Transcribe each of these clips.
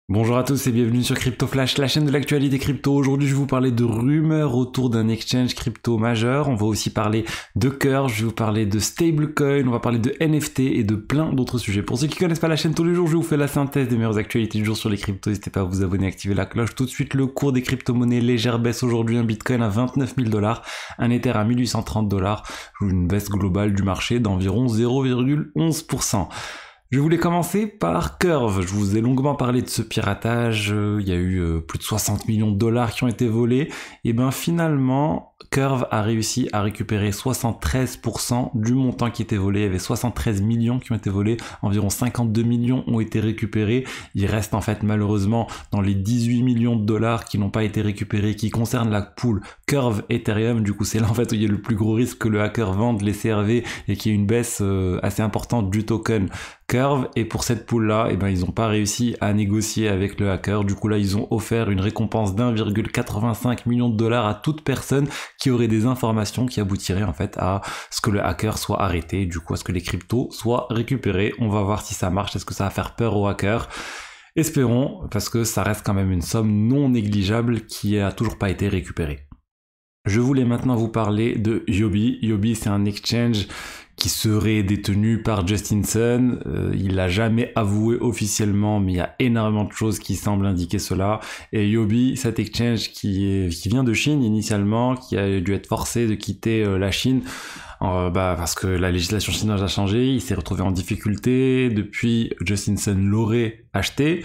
Bonjour à tous et bienvenue sur Crypto Flash, la chaîne de l'actualité crypto. Aujourd'hui, je vais vous parler de rumeurs autour d'un exchange crypto majeur. On va aussi parler de Curve, je vais vous parler de stablecoin, on va parler de NFT et de plein d'autres sujets. Pour ceux qui connaissent pas la chaîne tous les jours, je vous fais la synthèse des meilleures actualités du jour sur les cryptos. N'hésitez pas à vous abonner, activer la cloche. Tout de suite, le cours des crypto-monnaies, légère baisse aujourd'hui, un Bitcoin à 29 000 $, un Ether à 1830 $, une baisse globale du marché d'environ 0,11%. Je voulais commencer par Curve. Je vous ai longuement parlé de ce piratage. Il y a eu plus de 60 millions de dollars qui ont été volés. Et ben finalement, Curve a réussi à récupérer 73% du montant qui était volé. Il y avait 73 millions qui ont été volés. Environ 52 millions ont été récupérés. Il reste en fait malheureusement dans les 18 millions de dollars qui n'ont pas été récupérés, qui concernent la pool Curve Ethereum. Du coup, c'est là en fait où il y a le plus gros risque que le hacker vende les CRV et qu'il y ait une baisse assez importante du token Curve. Et pour cette pool là, ils n'ont pas réussi à négocier avec le hacker. Du coup là, ils ont offert une récompense d'1,85 million de dollars à toute personne qui aurait des informations qui aboutiraient en fait à ce que le hacker soit arrêté, du coup à ce que les cryptos soient récupérés. On va voir si ça marche, est-ce que ça va faire peur aux hackers? Espérons, parce que ça reste quand même une somme non négligeable qui a toujours pas été récupérée. Je voulais maintenant vous parler de Huobi. Huobi, c'est un exchange qui serait détenu par Justin Sun. Il l'a jamais avoué officiellement, mais il y a énormément de choses qui semblent indiquer cela. Et Huobi, cet exchange qui vient de Chine initialement, qui a dû être forcé de quitter la Chine, parce que la législation chinoise a changé, il s'est retrouvé en difficulté. Depuis, Justin Sun l'aurait acheté.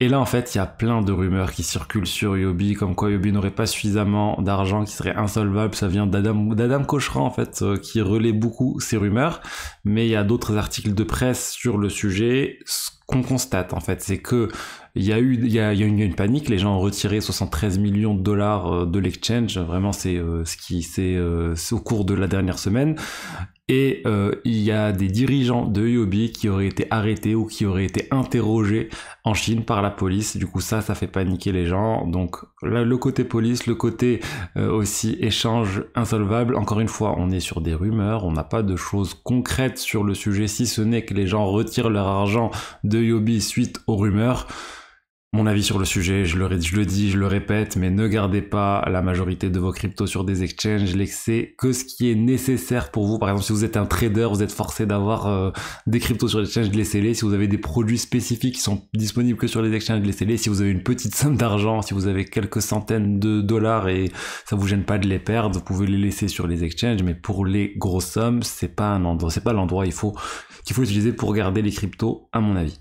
Et là, en fait, il y a plein de rumeurs qui circulent sur Huobi, comme quoi Huobi n'aurait pas suffisamment d'argent, qui serait insolvable. Ça vient d'Adam Kochran, en fait, qui relaie beaucoup ces rumeurs. Mais il y a d'autres articles de presse sur le sujet. Ce qu'on constate, en fait, c'est que il y a eu une panique. Les gens ont retiré 73 millions de dollars de l'exchange. Vraiment, c'est au cours de la dernière semaine. Et il y a des dirigeants de Huobi qui auraient été arrêtés ou qui auraient été interrogés en Chine par la police. Du coup, ça fait paniquer les gens. Donc là, le côté police, le côté aussi échange insolvable. Encore une fois, on est sur des rumeurs. On n'a pas de choses concrètes sur le sujet, si ce n'est que les gens retirent leur argent de Huobi suite aux rumeurs. Mon avis sur le sujet, je le dis, je le répète, mais ne gardez pas la majorité de vos cryptos sur des exchanges. Laissez que ce qui est nécessaire pour vous. Par exemple, si vous êtes un trader, vous êtes forcé d'avoir des cryptos sur les exchanges, laissez-les. Si vous avez des produits spécifiques qui sont disponibles que sur les exchanges, laissez-les. Si vous avez une petite somme d'argent, si vous avez quelques centaines de dollars et ça vous gêne pas de les perdre, vous pouvez les laisser sur les exchanges. Mais pour les grosses sommes, c'est pas l'endroit qu'il faut utiliser pour garder les cryptos, à mon avis.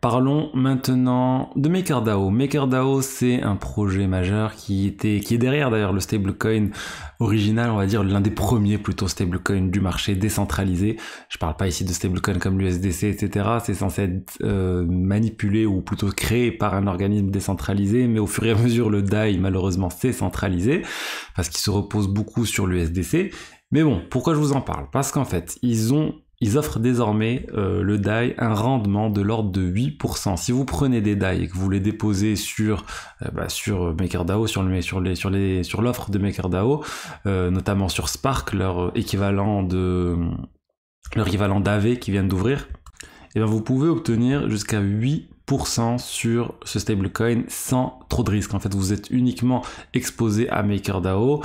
Parlons maintenant de MakerDAO. MakerDAO, c'est un projet majeur qui est derrière d'ailleurs le stablecoin original, on va dire l'un des premiers plutôt stablecoins du marché décentralisé. Je parle pas ici de stablecoin comme l'USDC, etc. C'est censé être manipulé ou plutôt créé par un organisme décentralisé, mais au fur et à mesure le DAI malheureusement s'est centralisé parce qu'il se repose beaucoup sur l'USDC. Mais bon, pourquoi je vous en parle? Parce qu'en fait, ils offrent désormais le DAI un rendement de l'ordre de 8%. Si vous prenez des DAI et que vous les déposez sur MakerDAO, sur l'offre de MakerDAO, notamment sur Spark, leur équivalent d'AV qui viennent d'ouvrir, et bien vous pouvez obtenir jusqu'à 8% sur ce stablecoin sans trop de risques. En fait, vous êtes uniquement exposé à MakerDAO.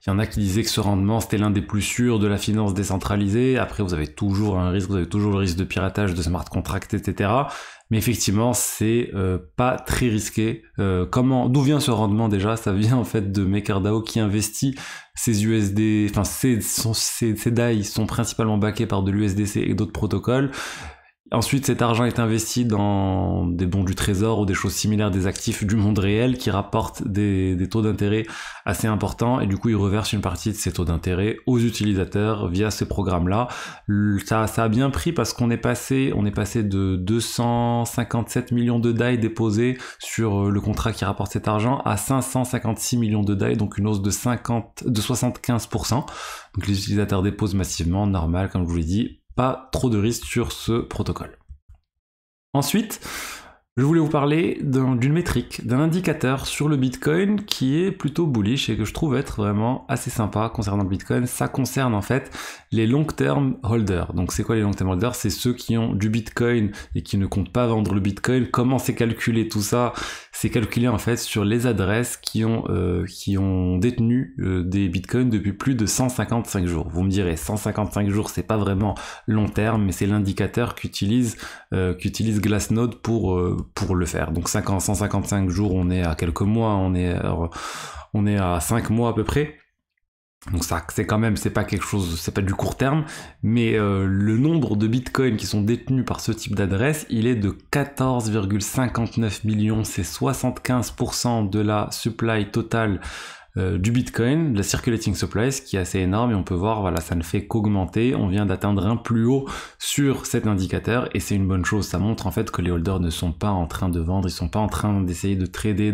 Il y en a qui disaient que ce rendement c'était l'un des plus sûrs de la finance décentralisée. Après, vous avez toujours un risque, vous avez toujours le risque de piratage de smart contracts, etc. Mais effectivement, c'est pas très risqué. D'où vient ce rendement déjà? Ça vient en fait de MakerDAO qui investit ses USD, enfin ses DAI sont principalement backés par de l'USDC et d'autres protocoles. Ensuite, cet argent est investi dans des bons du trésor ou des choses similaires, des actifs du monde réel qui rapportent des taux d'intérêt assez importants et du coup, ils reversent une partie de ces taux d'intérêt aux utilisateurs via ces programmes-là. Ça a bien pris parce qu'on est passé de 257 millions de DAI déposés sur le contrat qui rapporte cet argent à 556 millions de DAI, donc une hausse de 75%. Donc les utilisateurs déposent massivement, normal, comme je vous l'ai dit. Pas trop de risques sur ce protocole. Ensuite, Je voulais vous parler d'une métrique, d'un indicateur sur le Bitcoin qui est plutôt bullish et que je trouve être vraiment assez sympa concernant le Bitcoin. Ça concerne en fait les long-term holders. Donc c'est quoi les long-term holders? C'est ceux qui ont du Bitcoin et qui ne comptent pas vendre le Bitcoin. Comment c'est calculé tout ça? C'est calculé en fait sur les adresses qui ont détenu des Bitcoins depuis plus de 155 jours. Vous me direz, 155 jours, c'est pas vraiment long terme, mais c'est l'indicateur qu'utilise Glassnode pour le faire. Donc 155 jours, on est à quelques mois, on est à 5 mois à peu près. Donc ça, c'est quand même, c'est pas quelque chose, c'est pas du court terme, mais le nombre de bitcoins qui sont détenus par ce type d'adresse, il est de 14,59 millions, c'est 75% de la supply totale du Bitcoin, de la circulating supply, ce qui est assez énorme, et on peut voir, voilà, ça ne fait qu'augmenter. On vient d'atteindre un plus haut sur cet indicateur, et c'est une bonne chose. Ça montre en fait que les holders ne sont pas en train de vendre, ils sont pas en train d'essayer de trader,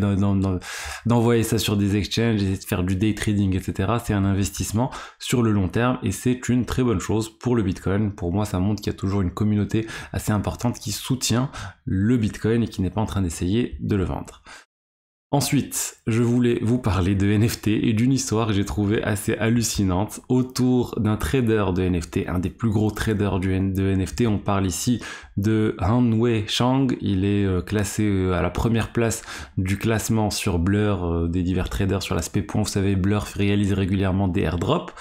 d'envoyer ça sur des exchanges, d'essayer de faire du day trading, etc. C'est un investissement sur le long terme, et c'est une très bonne chose pour le Bitcoin. Pour moi, ça montre qu'il y a toujours une communauté assez importante qui soutient le Bitcoin et qui n'est pas en train d'essayer de le vendre. Ensuite, je voulais vous parler de NFT et d'une histoire que j'ai trouvée assez hallucinante autour d'un trader de NFT, un des plus gros traders de NFT. On parle ici de Han-Wei Chang. Il est classé à la première place du classement sur Blur des divers traders sur l'aspect point. Vous savez, Blur réalise régulièrement des airdrops.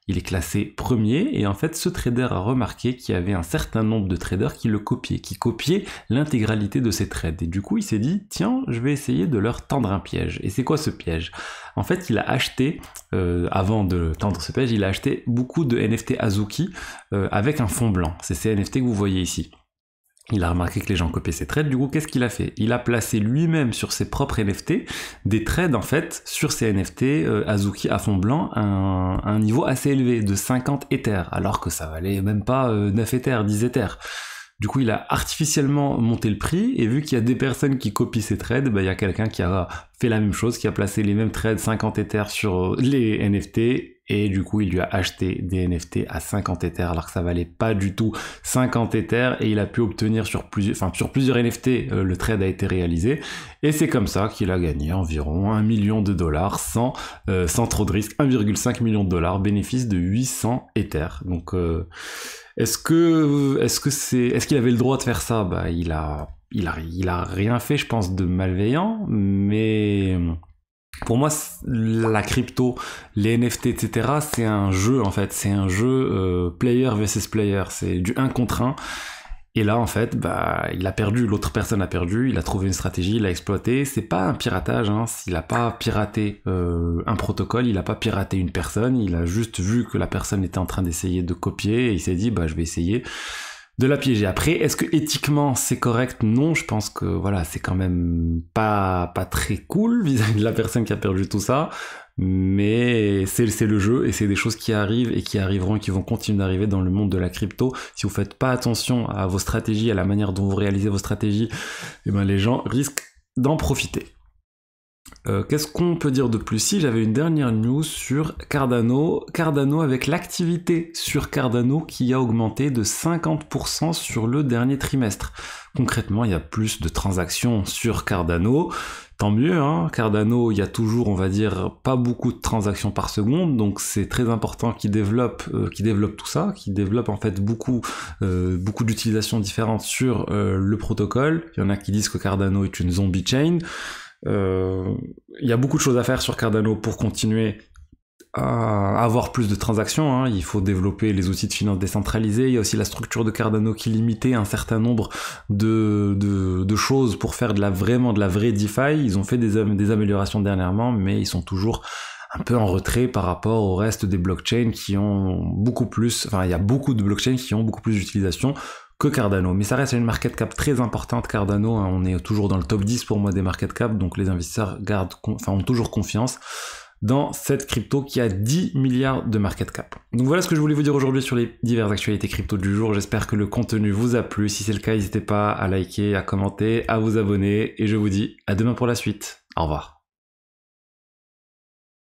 Il est classé premier, et en fait ce trader a remarqué qu'il y avait un certain nombre de traders qui le copiaient, qui copiaient l'intégralité de ses trades. Et du coup il s'est dit, tiens, je vais essayer de leur tendre un piège. Et c'est quoi ce piège? En fait il a acheté, avant de tendre ce piège, il a acheté beaucoup de NFT Azuki avec un fond blanc. C'est ces NFT que vous voyez ici. Il a remarqué que les gens copiaient ses trades, du coup qu'est-ce qu'il a fait? Il a placé lui-même sur ses propres NFT des trades en fait sur ces NFT Azuki à fond blanc à un niveau assez élevé de 50 Ethers, alors que ça valait même pas 9 Ethers, 10 Ethers. Du coup il a artificiellement monté le prix, et vu qu'il y a des personnes qui copient ces trades, bah, il y a quelqu'un qui a fait la même chose, qui a placé les mêmes trades 50 Ethers sur les NFT, et du coup il lui a acheté des NFT à 50 Ethers alors que ça valait pas du tout 50 Ethers, et il a pu obtenir sur plusieurs NFT le trade a été réalisé, et c'est comme ça qu'il a gagné environ 1 million de dollars sans trop de risque, 1,5 million de dollars, bénéfice de 800 Ethers. Donc est-ce qu'il avait le droit de faire ça? Bah il a rien fait, je pense, de malveillant, mais pour moi, la crypto, les NFT, etc., c'est un jeu en fait, c'est un jeu player versus player, c'est du 1 contre 1. Et là, en fait, bah, il a perdu, l'autre personne a perdu, il a trouvé une stratégie, il l'a exploité. C'est pas un piratage, hein. Il a pas piraté un protocole, il a pas piraté une personne, il a juste vu que la personne était en train d'essayer de copier, et il s'est dit, bah, je vais essayer de la piéger. Après, est-ce que éthiquement c'est correct? Non, je pense que voilà, c'est quand même pas très cool vis-à-vis de la personne qui a perdu tout ça, mais c'est le jeu, et c'est des choses qui arrivent et qui arriveront et qui vont continuer d'arriver dans le monde de la crypto. Si vous faites pas attention à vos stratégies, à la manière dont vous réalisez vos stratégies, et ben les gens risquent d'en profiter. Qu'est-ce qu'on peut dire de plus? Si j'avais une dernière news sur Cardano avec l'activité sur Cardano qui a augmenté de 50% sur le dernier trimestre. Concrètement, il y a plus de transactions sur Cardano, tant mieux, hein. Cardano, il y a toujours, on va dire, pas beaucoup de transactions par seconde, donc c'est très important qu'ils développent tout ça, qu'ils développent en fait beaucoup d'utilisations différentes sur le protocole. Il y en a qui disent que Cardano est une zombie chain. Il y a beaucoup de choses à faire sur Cardano pour continuer à avoir plus de transactions, hein. Il faut développer les outils de finance décentralisés. Il y a aussi la structure de Cardano qui limitait un certain nombre de choses pour faire de la vraie DeFi. Ils ont fait des améliorations dernièrement, mais ils sont toujours un peu en retrait par rapport au reste des blockchains qui ont beaucoup plus, enfin il y a beaucoup de blockchains qui ont beaucoup plus d'utilisation que Cardano, mais ça reste une market cap très importante. Cardano, hein, on est toujours dans le top 10 pour moi des market cap, donc les investisseurs ont toujours confiance dans cette crypto qui a 10 milliards de market cap. Donc voilà ce que je voulais vous dire aujourd'hui sur les diverses actualités crypto du jour. J'espère que le contenu vous a plu. Si c'est le cas, n'hésitez pas à liker, à commenter, à vous abonner, et je vous dis à demain pour la suite. Au revoir.